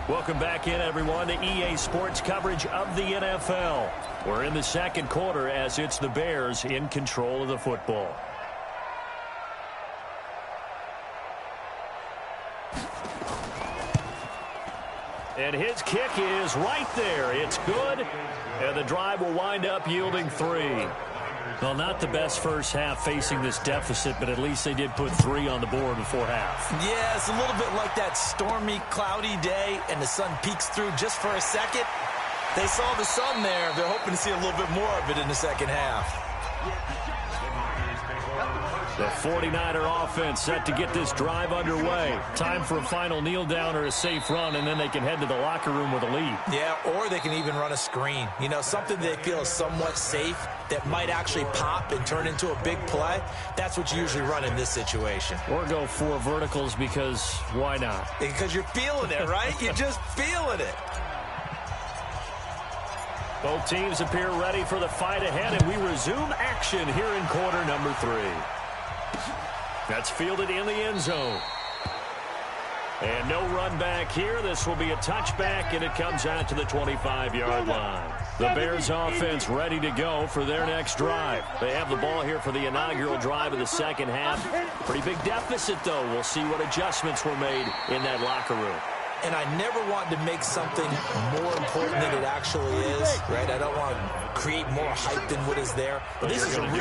Welcome back in, everyone, to EA Sports coverage of the NFL. We're in the second quarter as it's the Bears in control of the football. And his kick is right there. It's good, and the drive will wind up yielding 3. Well, not the best first half facing this deficit, but at least they did put 3 on the board before half. Yeah, it's a little bit like that stormy, cloudy day, and the sun peeks through just for a second. They saw the sun there. They're hoping to see a little bit more of it in the second half. The 49er offense set to get this drive underway. Time for a final kneel down or a safe run, and then they can head to the locker room with a lead. Yeah, or they can even run a screen. You know, something they feel is somewhat safe that might actually pop and turn into a big play. That's what you usually run in this situation. Or go 4 verticals because why not? Because you're feeling it, right? You're just feeling it. Both teams appear ready for the fight ahead, and we resume action here in quarter number 3. That's fielded in the end zone. And no run back here. This will be a touchback, and it comes out to the 25-yard line. The Bears offense ready to go for their next drive. They have the ball here for the inaugural drive of the second half. Pretty big deficit, though. We'll see what adjustments were made in that locker room. And I never want to make something more important than it actually is, right? I don't want to create more hype than what is there. But this is I'm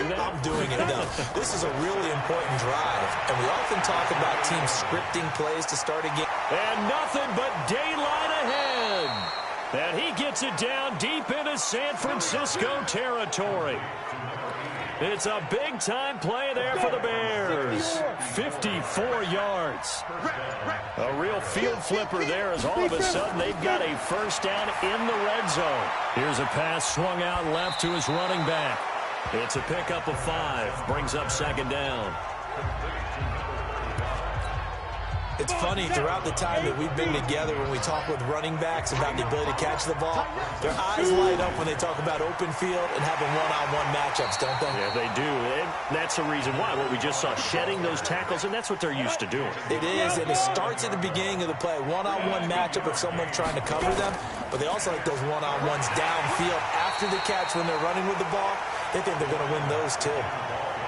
doing it, though. This is a really important drive. And we often talk about teams scripting plays to start a game. And nothing but daylight ahead. And he gets it down deep into San Francisco territory. It's a big-time play there for the Bears. 54 yards. A real field flipper there as all of a sudden they've got a first down in the red zone. Here's a pass swung out left to his running back. It's a pickup of 5. Brings up second down. It's funny, throughout the time that we've been together, when we talk with running backs about the ability to catch the ball, their eyes light up when they talk about open field and having one-on-one matchups, don't they? Yeah, they do. And that's the reason why. What we just saw, shedding those tackles, and that's what they're used to doing. It is, and it starts at the beginning of the play. One-on-one matchup if someone's trying to cover them, but they also like those one-on-ones downfield after the catch when they're running with the ball. They think they're going to win those, too.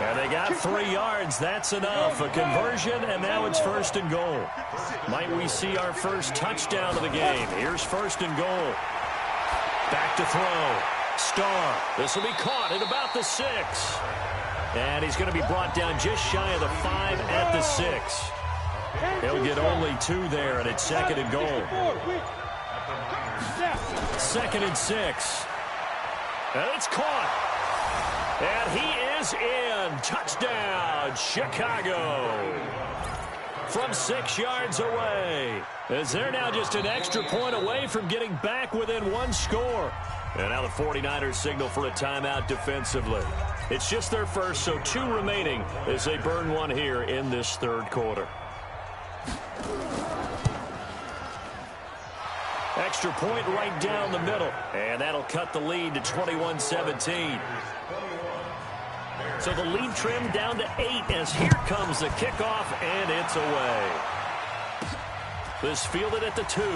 And they got 3 yards. That's enough. A conversion, and now it's first and goal. Might we see our first touchdown of the game? Here's first and goal. Back to throw. Starr. This will be caught at about the 6. And he's going to be brought down just shy of the 5 at the 6. He'll get only 2 there, and it's second and goal. Second and 6. And it's caught. And he is in. Touchdown, Chicago. From 6 yards away. As they're now just an extra point away from getting back within 1 score. And now the 49ers signal for a timeout defensively. It's just their first, so 2 remaining as they burn 1 here in this third quarter. Extra point right down the middle. And that'll cut the lead to 21-17. So the lead trimmed down to 8 as here comes the kickoff, and it's away. This fielded at the 2. Oh,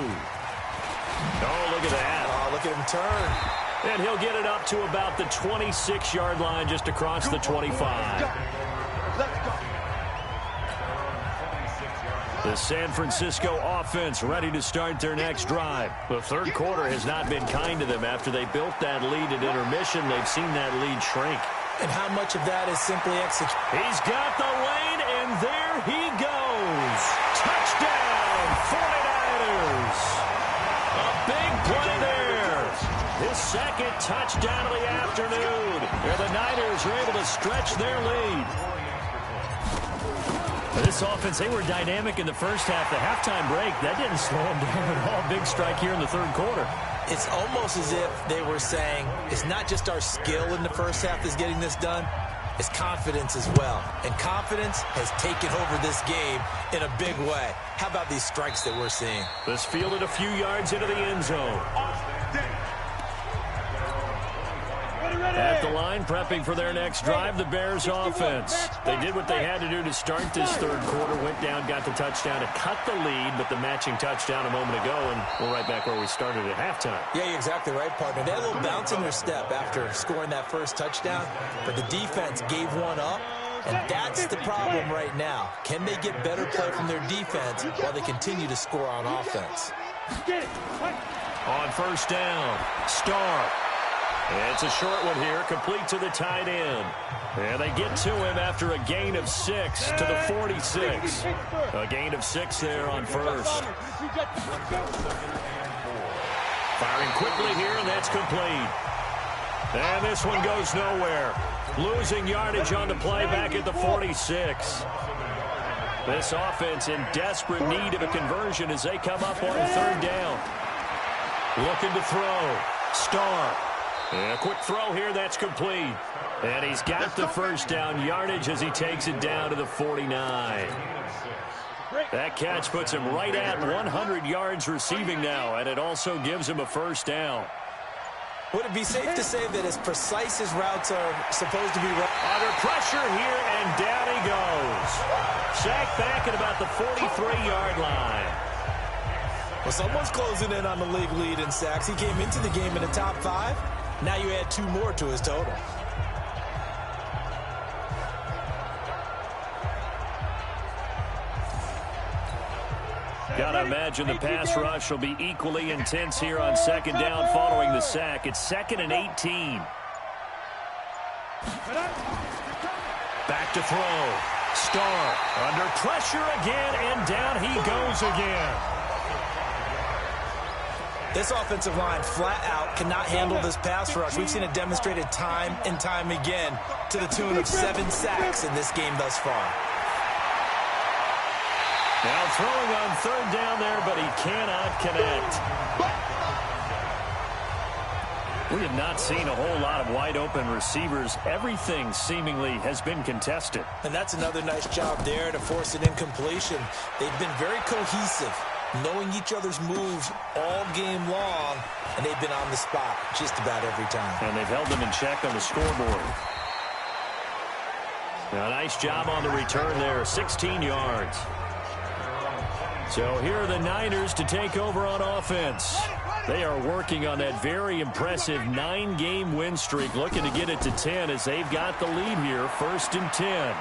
look at that. Oh, look at him turn. And he'll get it up to about the 26-yard line just across the 25. The San Francisco offense ready to start their next drive. The third quarter has not been kind to them after they built that lead at intermission. They've seen that lead shrink. And how much of that is simply execution? He's got the lane, and there he goes. Touchdown, 49ers. A big play there. His second touchdown of the afternoon. Where the Niners are able to stretch their lead. This offense, they were dynamic in the first half. The halftime break, that didn't slow them down at all. Big strike here in the third quarter. It's almost as if they were saying, it's not just our skill in the first half that's getting this done, it's confidence as well. And confidence has taken over this game in a big way. How about these strikes that we're seeing? This fielded a few yards into the end zone. At the line, prepping for their next drive, the Bears offense. They did what they had to do to start this third quarter, went down, got the touchdown to cut the lead, but the matching touchdown a moment ago, and we're right back where we started at halftime. Yeah, you're exactly right, partner. They had a little bounce in their step after scoring that first touchdown, but the defense gave one up, and that's the problem right now. Can they get better play from their defense while they continue to score on offense? On first down, Starr. It's a short one here, complete to the tight end. And they get to him after a gain of 6 to the 46. A gain of 6 there on first. Firing quickly here, and that's complete. And this one goes nowhere. Losing yardage on the play back at the 46. This offense in desperate need of a conversion as they come up on third down. Looking to throw. Starr. And a quick throw here, that's complete. And he's got the first down yardage as he takes it down to the 49. That catch puts him right at 100 yards receiving now, and it also gives him a first down. Would it be safe to say that as precise as routes are supposed to be run? Under pressure here, and down he goes. Sacked back at about the 43-yard line. Well, someone's closing in on the league lead in sacks. He came into the game in the top 5. Now you add 2 more to his total. Gotta imagine the pass rush will be equally intense here on second down following the sack. It's 2nd and 18. Back to throw. Starr under pressure again, and down he goes again. This offensive line flat out cannot handle this pass rush. We've seen it demonstrated time and time again to the tune of 7 sacks in this game thus far. Now throwing on third down there, but he cannot connect. We have not seen a whole lot of wide open receivers. Everything seemingly has been contested. And that's another nice job there to force an incompletion. They've been very cohesive, knowing each other's moves all game long, and they've been on the spot just about every time. And they've held them in check on the scoreboard. Now, nice job on the return there, 16 yards. So here are the Niners to take over on offense. They are working on that very impressive 9-game win streak, looking to get it to 10 as they've got the lead here, 1st and 10.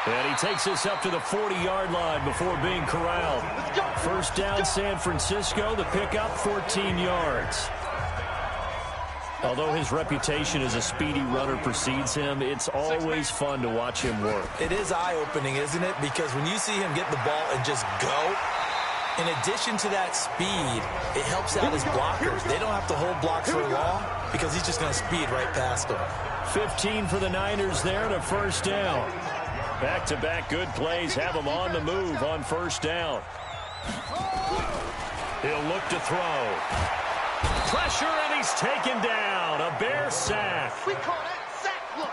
And he takes this up to the 40-yard line before being corralled. First down, San Francisco. The pickup, 14 yards. Although his reputation as a speedy runner precedes him, it's always fun to watch him work. It is eye-opening, isn't it? Because when you see him get the ball and just go, in addition to that speed, it helps out his blockers. They don't have to hold blocks for long because he's just going to speed right past them. 15 for the Niners there to first down. Back-to-back good plays have him on the move on first down. He'll look to throw. Pressure, and he's taken down. A Bear sack. We call that sack look.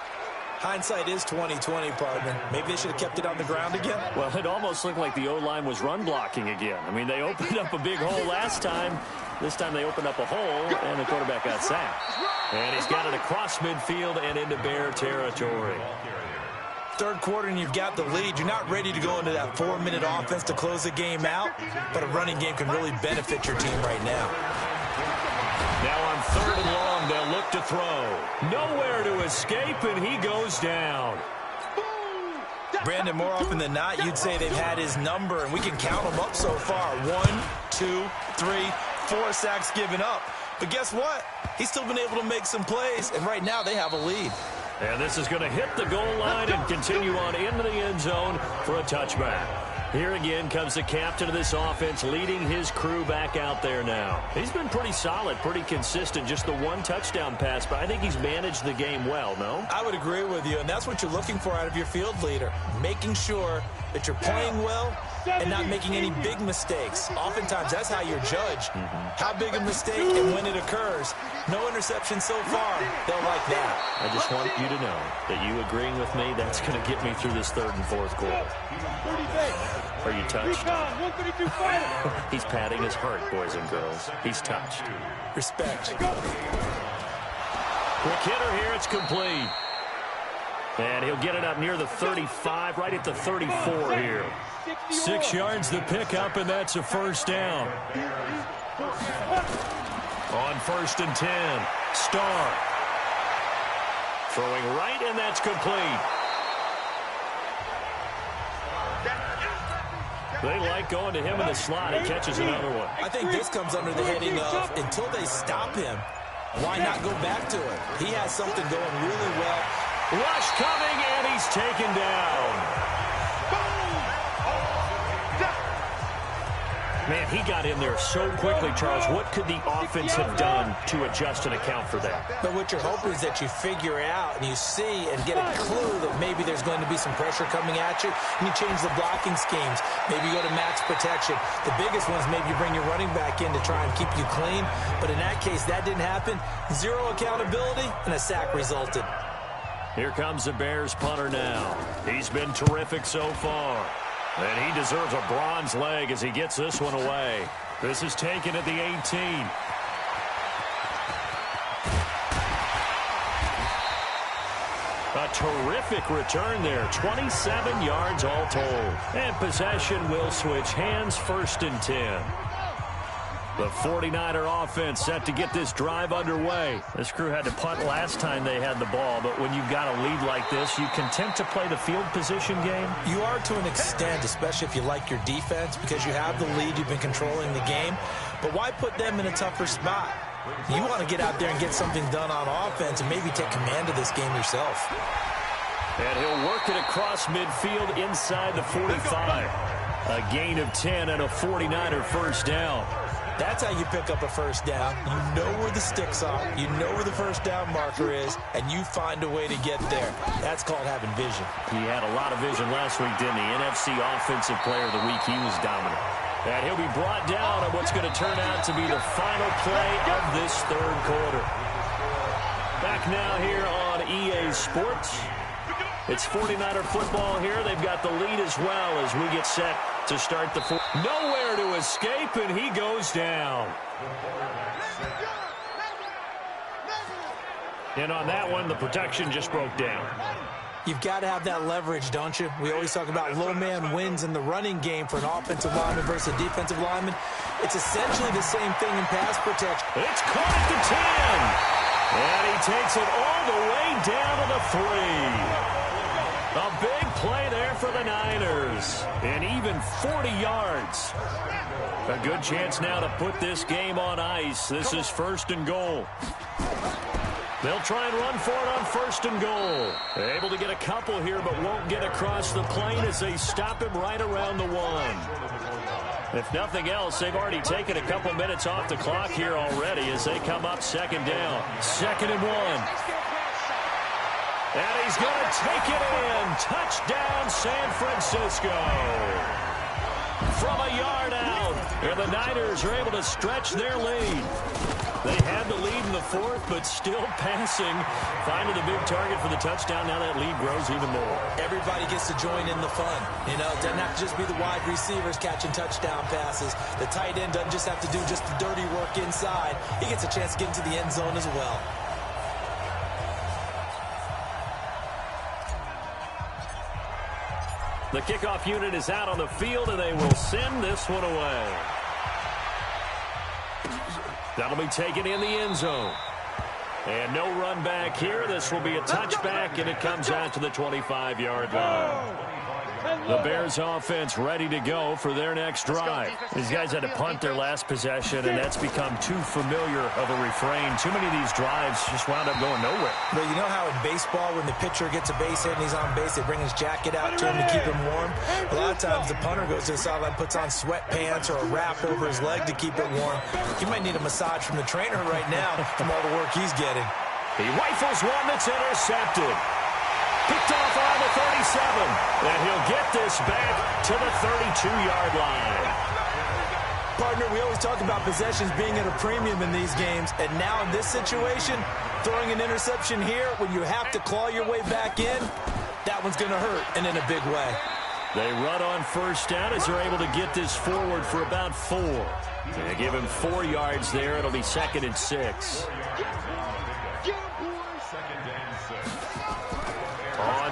Hindsight is 20/20, partner. Maybe they should have kept it on the ground again. Well, it almost looked like the O-line was run blocking again. I mean, they opened up a big hole last time. This time they opened up a hole, and the quarterback got sacked. And he's got it across midfield and into Bear territory. Third quarter and you've got the lead. You're not ready to go into that 4-minute offense to close the game out, but a running game can really benefit your team right now. Now on 3rd and long, they'll look to throw. Nowhere to escape, and he goes down. Brandon, more often than not, you'd say they've had his number, and we can count them up so far. 1, 2, 3, 4 sacks given up. But guess what? He's still been able to make some plays, and right now they have a lead. And this is going to hit the goal line and continue on into the end zone for a touchback. Here again comes the captain of this offense, leading his crew back out there now. He's been pretty solid, pretty consistent, just the 1 touchdown pass, but I think he's managed the game well, no? I would agree with you, and that's what you're looking for out of your field leader, making sure that you're playing well and not making any big mistakes. Oftentimes, that's how you're judged. How big a mistake and when it occurs. No interception so far. They'll like that. I just want you to know that you agreeing with me, that's going to get me through this 3rd and 4th quarter. Are you touched? He's patting his heart, boys and girls. He's touched. Respect. Quick hitter here. It's complete. And he'll get it up near the 35, right at the 34 here. 6 yards the pickup, and that's a first down. On 1st and 10, Starr. Throwing right, and that's complete. They like going to him in the slot. He catches another one. I think this comes under the heading of until they stop him, why not go back to it? He has something going really well. Rush coming, and he's taken down. Man, he got in there so quickly, Charles. What could the offense have done to adjust and account for that? But what you're hoping is that you figure out and you see and get a clue that maybe there's going to be some pressure coming at you, and you change the blocking schemes. Maybe you go to max protection. The biggest one is maybe you bring your running back in to try and keep you clean. But in that case, that didn't happen. Zero accountability, and a sack resulted. Here comes the Bears punter now. He's been terrific so far. And he deserves a bronze leg as he gets this one away. This is taken at the 18. A terrific return there. 27 yards all told. And possession will switch hands, 1st and 10. The 49er offense set to get this drive underway. This crew had to punt last time they had the ball, but when you've got a lead like this, you content to play the field position game? You are to an extent, especially if you like your defense, because you have the lead, you've been controlling the game. But why put them in a tougher spot? You want to get out there and get something done on offense and maybe take command of this game yourself. And he'll work it across midfield inside the 45. A gain of 10 and a 49er first down. That's how you pick up a first down. You know where the sticks are. You know where the first down marker is, and you find a way to get there. That's called having vision. He had a lot of vision last week, didn't he? NFC Offensive Player of the Week. He was dominant. And he'll be brought down on what's going to turn out to be the final play of this third quarter. Back now here on EA Sports. It's 49er football here. They've got the lead as well as we get set to start the fourth. Nowhere to escape, and he goes down. And on that one, the protection just broke down. You've got to have that leverage, don't you? We always talk about low man wins in the running game for an offensive lineman versus a defensive lineman. It's essentially the same thing in pass protection. It's caught at the 10. And he takes it all the way down to the 3. A big play there for the Niners. And even 40 yards. A good chance now to put this game on ice. This is 1st and goal. They'll try and run for it on 1st and goal. They're able to get a couple here, but won't get across the plane as they stop him right around the 1. If nothing else, they've already taken a couple minutes off the clock here already as they come up 2nd down. 2nd and 1. And he's going to take it in. Touchdown, San Francisco. From a yard out. And the Niners are able to stretch their lead. They had the lead in the 4th, but still passing. Finding the big target for the touchdown. Now that lead grows even more. Everybody gets to join in the fun. You know, it doesn't have to just be the wide receivers catching touchdown passes. The tight end doesn't just have to do just the dirty work inside. He gets a chance to get into the end zone as well. The kickoff unit is out on the field, and they will send this one away. That'll be taken in the end zone. And no run back here. This will be a touchback, and it comes out to the 25-yard line. The Bears offense ready to go for their next drive. These guys had to punt their last possession, and that's become too familiar of a refrain. Too many of these drives just wound up going nowhere. But you know how in baseball, when the pitcher gets a base hit and he's on base, they bring his jacket out to him to keep him warm? A lot of times the punter goes to the sideline, puts on sweatpants or a wrap over his leg to keep it warm. He might need a massage from the trainer right now from all the work he's getting. He rifles one that's intercepted. Picked off on the 37. And he'll get this back to the 32-yard line. Partner, we always talk about possessions being at a premium in these games. And now in this situation, throwing an interception here when you have to claw your way back in, that one's going to hurt, and in a big way. They run on 1st down as they're able to get this forward for about 4. They give him 4 yards there. It'll be 2nd and 6.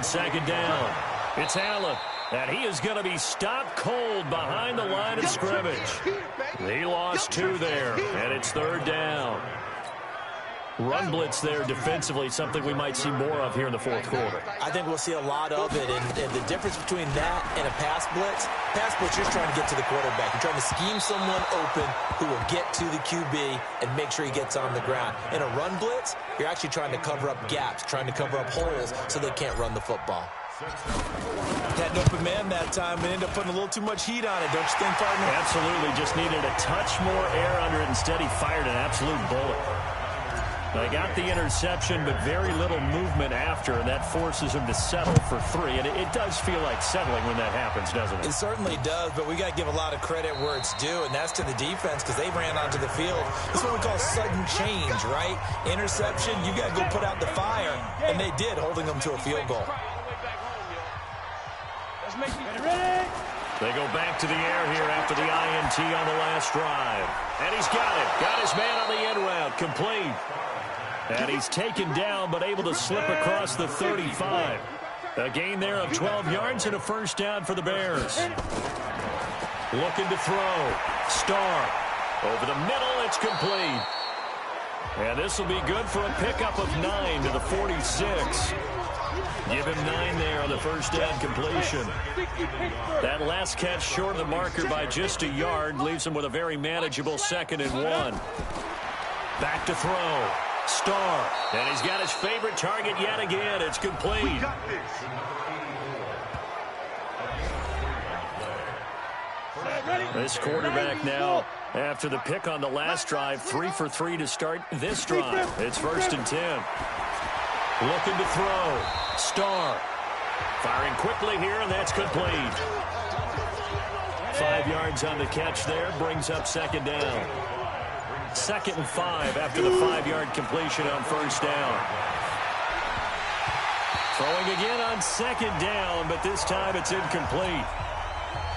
on second down. It's Allen, and he is going to be stopped cold behind the line of scrimmage. He lost 2 there, and it's third down. Run blitz there defensively, something we might see more of here in the fourth quarter. I think we'll see a lot of it, and the difference between that and a pass blitz, you're just trying to get to the quarterback. You're trying to scheme someone open who will get to the QB and make sure he gets on the ground. In a run blitz, you're actually trying to cover up gaps, trying to cover up holes so they can't run the football. Had an open man that time and ended up putting a little too much heat on it, don't you think, partner? Absolutely, just needed a touch more air under it. Instead, he fired an absolute bullet. They got the interception, but very little movement after, and that forces him to settle for 3. And it does feel like settling when that happens, doesn't it? It certainly does, but we got to give a lot of credit where it's due, and that's to the defense because they ran onto the field. This is what we call sudden change, right? Interception, you got to go put out the fire, and they did, holding them to a field goal. They go back to the air here after the INT on the last drive. And he's got it. Got his man on the end route. Complete. And he's taken down, but able to slip across the 35. A gain there of 12 yards and a first down for the Bears. Looking to throw. Starr. Over the middle, it's complete. And this will be good for a pickup of 9 to the 46. Give him 9 there on the first down completion. That last catch short of the marker by just a yard leaves him with a very manageable 2nd and 1. Back to throw. Starr. And he's got his favorite target yet again. It's complete. This quarterback now, after the pick on the last drive, 3 for 3 to start this drive. It's 1st and 10. Looking to throw. Starr. Firing quickly here, and that's complete. 5 yards on the catch there, brings up 2nd down. 2nd and 5 after the 5-yard completion on first down. Throwing again on 2nd down, but this time it's incomplete.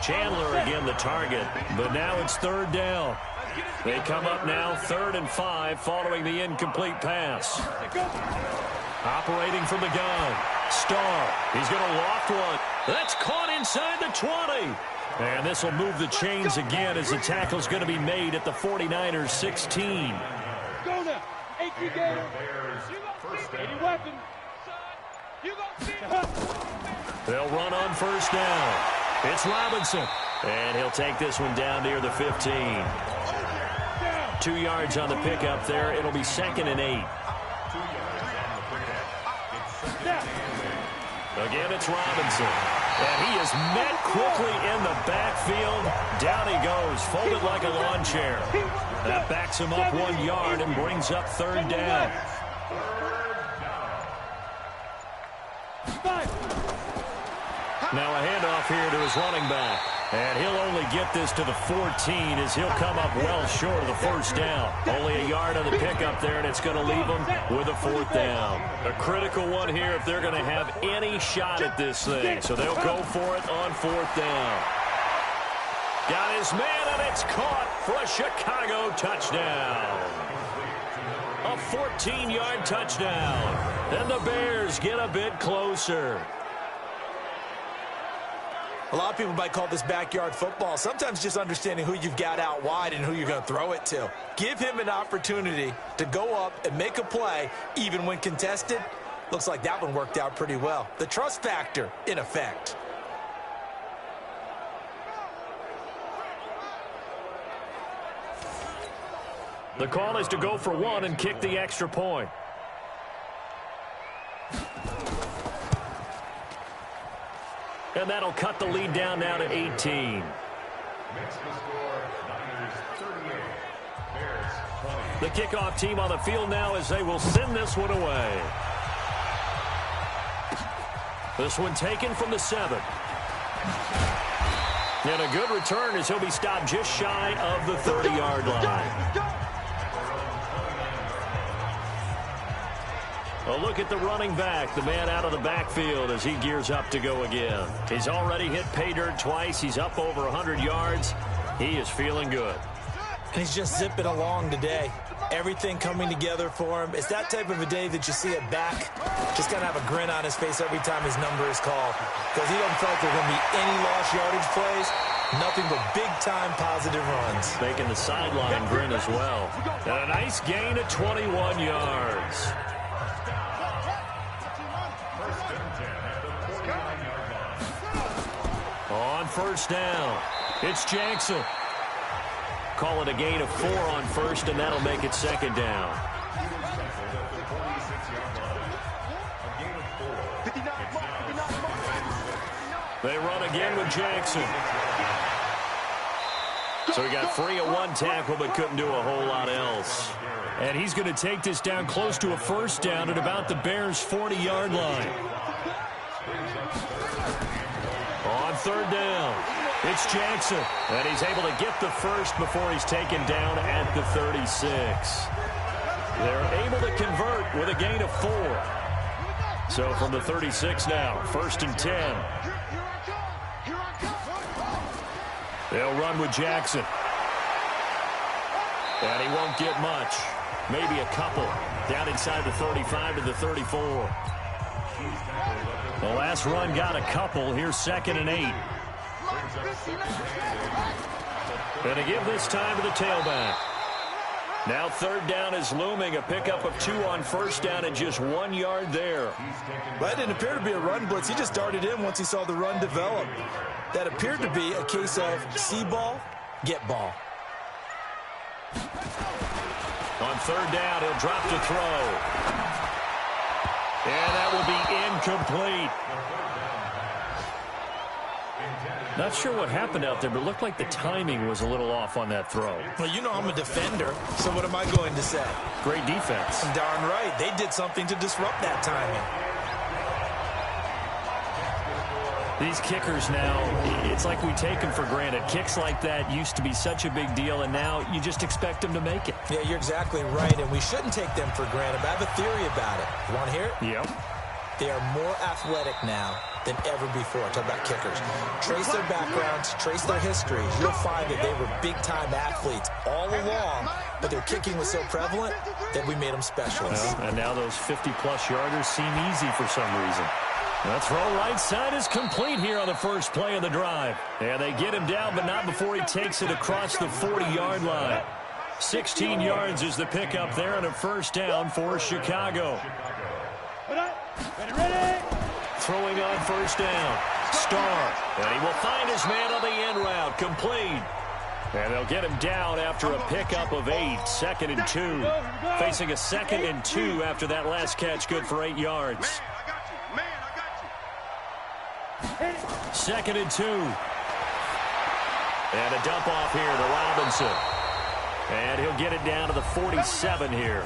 Chandler again the target, but now it's 3rd down. They come up now 3rd and 5 following the incomplete pass. Operating from the gun. Starr. He's going to loft one. That's caught inside the 20. And this will move the chains again as the tackle's going to be made at the 49ers 16. They'll run on first down. It's Robinson. And he'll take this one down near the 15. 2 yards on the pickup there. It'll be 2nd and 8. Again, it's Robinson. And he is met quickly in the backfield. Down he goes, folded like a lawn chair. That backs him up 1 yard and brings up 3rd down. Now a handoff here to his running back. And he'll only get this to the 14 as he'll come up well short of the first down. Only a yard on the pickup there, and it's going to leave him with a 4th down. A critical one here if they're going to have any shot at this thing. So they'll go for it on 4th down. Got his man, and it's caught for a Chicago touchdown. A 14-yard touchdown. And the Bears get a bit closer. A lot of people might call this backyard football. Sometimes just understanding who you've got out wide and who you're going to throw it to. Give him an opportunity to go up and make a play, even when contested. Looks like that one worked out pretty well. The trust factor in effect. The call is to go for 1 and kick the extra point. And that'll cut the lead down now to 18. The kickoff team on the field now as they will send this one away. This one taken from the 7. And a good return as he'll be stopped just shy of the 30-yard line. A look at the running back, the man out of the backfield as he gears up to go again. He's already hit pay dirt twice. He's up over 100 yards. He is feeling good. And he's just zipping along today. Everything coming together for him. It's that type of a day that you see it back. Just kind of have a grin on his face every time his number is called. Because he doesn't feel like there are going to be any lost yardage plays. Nothing but big-time positive runs. Making the sideline grin as well. And a nice gain of 21 yards. On first down, it's Jackson. Call it a gain of 4 on first, and that'll make it second down. They run again with Jackson. So he got free of one tackle, but couldn't do a whole lot else. And he's going to take this down close to a first down at about the Bears' 40-yard line. On third down, it's Jackson. And he's able to get the first before he's taken down at the 36. They're able to convert with a gain of 4. So from the 36 now, first and 10. They'll run with Jackson. And he won't get much. Maybe a couple. Down inside the 35 to the 34. The last run got a couple. Here's second and 8. And to give this time to the tailback. Now third down is looming. A pickup of 2 on first down and just 1 yard there. That didn't appear to be a run blitz. He just darted in once he saw the run develop. That appeared to be a case of see ball, get ball. On third down, he'll drop to throw. And that will be incomplete. Not sure what happened out there, but it looked like the timing was a little off on that throw. Well, you know I'm a defender, so what am I going to say? Great defense. Darn right. They did something to disrupt that timing. These kickers now, it's like we take them for granted. Kicks like that used to be such a big deal, and now you just expect them to make it. Yeah, you're exactly right, and we shouldn't take them for granted. But I have a theory about it. You want to hear it? Yep. They are more athletic now than ever before. Talk about kickers. Trace their backgrounds, trace their histories. You'll find that they were big-time athletes all along, but their kicking was so prevalent that we made them specialists. Well, and now those 50-plus yarders seem easy for some reason. The throw right side is complete here on the first play of the drive. And they get him down, but not before he takes it across the 40-yard line. 16 yards is the pickup there and a first down for Chicago. Ready. Throwing on first down. Starr. And he will find his man on the end route. Complete. And they'll get him down after a pickup of 8. Second and 2. Facing a second and 2 after that last catch, good for 8 yards. Second and 2. And a dump off here to Robinson. And he'll get it down to the 47 here.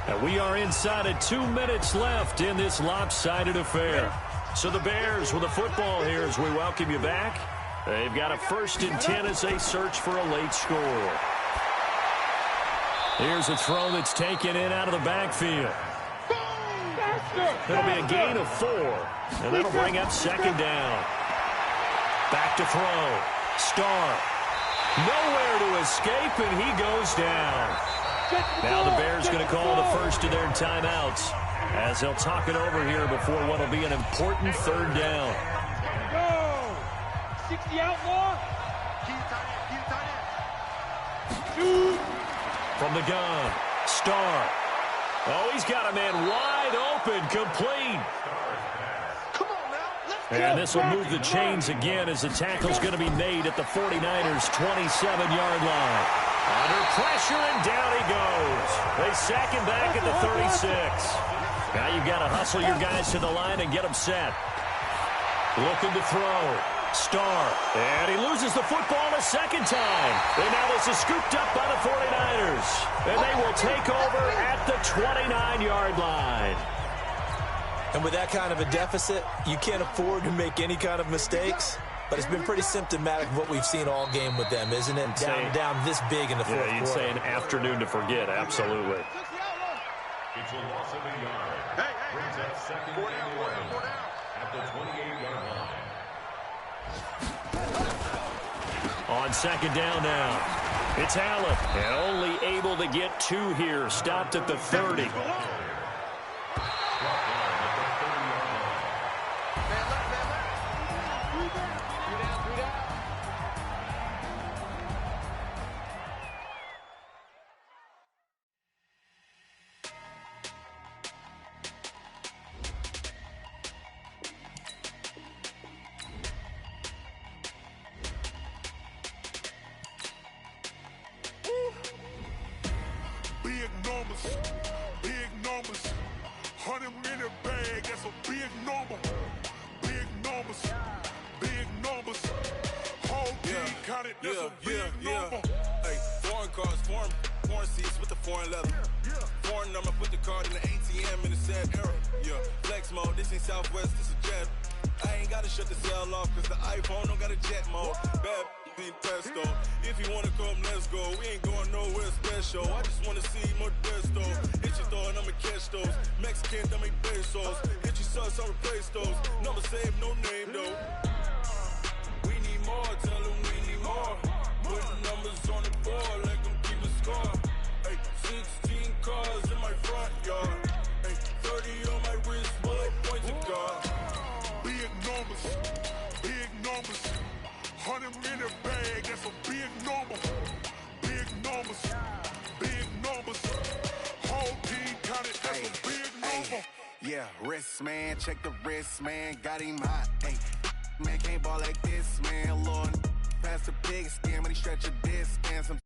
And we are inside of 2 minutes left in this lopsided affair. So the Bears with the football here as we welcome you back. They've got a first and 10 as they search for a late score. Here's a throw that's taken in out of the backfield. It'll be a gain of 4. And that'll bring up second down. Back to throw. Starr. Nowhere to escape, and he goes down. Now the Bears going to call the first of their timeouts as they'll talk it over here before what will be an important third down. Go. 60 outlaw. From the gun, Starr. Oh, he's got a man wide open, complete. And this will move the chains again as the tackle's going to be made at the 49ers' 27-yard line. Under pressure, and down he goes. They sack him back at the 36. Now you've got to hustle your guys to the line and get them set. Looking to throw. Starr. And he loses the football a second time. And now this is scooped up by the 49ers. And they will take over at the 29-yard line. And with that kind of a deficit, you can't afford to make any kind of mistakes. But it's been pretty symptomatic of what we've seen all game with them, isn't it? Down this big in the fourth quarter. Yeah, you'd say an afternoon to forget, absolutely. It's a loss of a yard. Brings up second and 11 at the 28-yard line. On second down now. It's Allen, and only able to get 2 here. Stopped at the 30. Big numbers, 100 in a bag, that's a big number. Big numbers, whole team counted, that's a big number. Hey, foreign cars, foreign seats with the foreign leather. Foreign number, put the card in the ATM in the sad era. Yeah, flex mode, this ain't Southwest, this a jet. I ain't gotta shut the cell off, cause the iPhone don't got a jet mode. Bad being pesto. If you wanna come, let's go. We ain't going nowhere special. I just wanna see more desto. Hit your throw and I'ma catch those. Mexican, I make pesos. Hit your sauce, I'll replace those. Number save, no name though. We need more, tell them we need more. Putting numbers on the board, let them keep a score. Hey, 16 cars in my front yard. Hey, 30 on my wrist, bullet points of God. Big numbers, 100 in a bag, that's a big number. Big numbers, whole team counted, that's a big number. Yeah, wrist man, check the wrist man, got him hot. Ay, man can't ball like this, man. Lord, past the big skin, when he stretch a disc, and some